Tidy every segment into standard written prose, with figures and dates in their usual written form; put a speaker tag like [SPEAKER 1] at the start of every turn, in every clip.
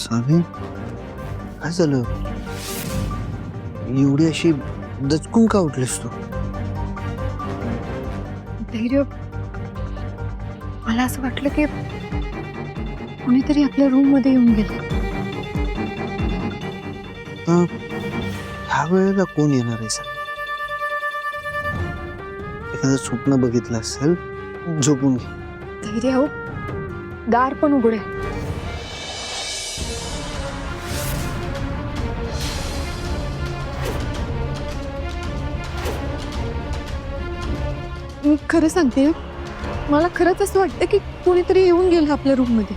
[SPEAKER 1] सावी काय झालं? एवढी अशी दचकून का उठलीस तू?
[SPEAKER 2] धैर्य, मला असं वाटलं की कोणीतरी आपल्या रूम मध्ये येऊन गेलं.
[SPEAKER 1] ह्या वेळेला कोण येणार आहे सर? एखादं स्वप्न बघितलं असेल, झोपून घे.
[SPEAKER 2] धैर्य हो, दार पण उघडे. मी खरं सांगते, मला खरंच असं वाटतं की कोणीतरी येऊन गेलं आपल्या रूम मध्ये.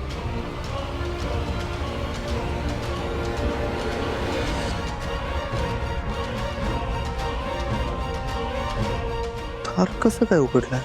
[SPEAKER 1] दार कसं काय उघडलं?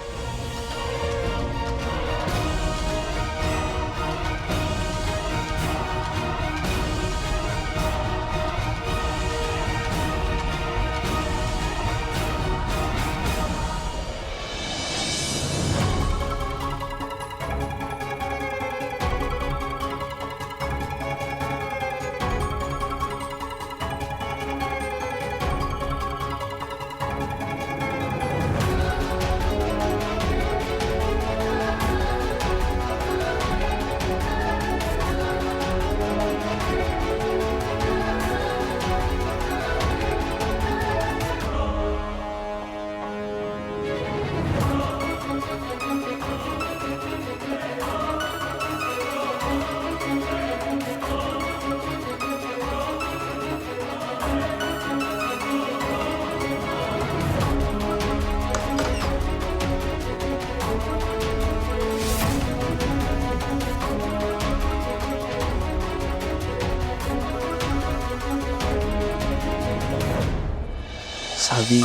[SPEAKER 1] सावी,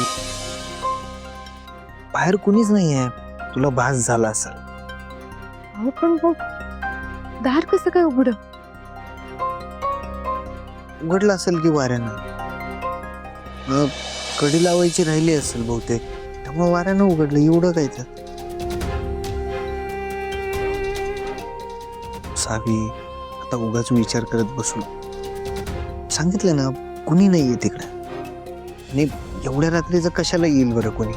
[SPEAKER 1] बाहेर कुणीच नाहीये. तुला भास झाला असेल.
[SPEAKER 2] अहो पण मग दार कसं काय उघड?
[SPEAKER 1] उघडलं असेल की वाऱ्यानं. कडी लावायची राहिली असेल बहुतेक, त्यामुळे वाऱ्यानं उघडलं. एवढं काय तर. सावी, आता उगाच विचार करत बसू. सांगितलं ना, कुणी नाहीये तिकडे. आणि एवढ्या रात्रीचं कशाला येईल बरं कोणी?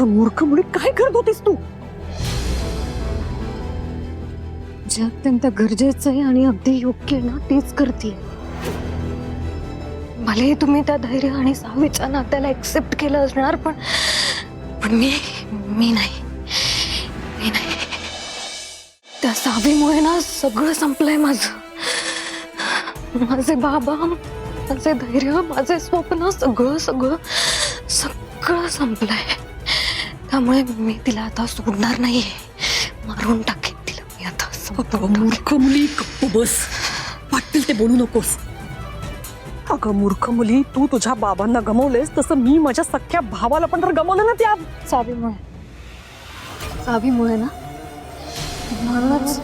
[SPEAKER 2] मूर्ख मुली, काय करत होतीस तू? जे अत्यंत गरजेचं आहे आणि अगदी योग्य आहे ना, तेच करते. भले तुम्ही त्या धैर्य आणि सावीच्या नात्याला एक्सेप्ट केलं असणार, पण मी नाही. त्या सावीमुळे ना सगळं संपलंय माझं. माझे बाबा, माझे धैर्य, माझे स्वप्न, सगळं संपलंय. त्यामुळे मी तिला आता सोडणार नाहीये. मारून टाकेन तिला मी आता.
[SPEAKER 3] मूर्ख मुली, गप्प बस. वाटेल ते बोलू नकोस. अगं मूर्ख मुली, तू तुझ्या बाबांना गमावलेस तसं मी माझ्या सख्ख्या भावाला पण तर गमावलं ना. त्या
[SPEAKER 2] सावीमुळे ना, म्हणूनच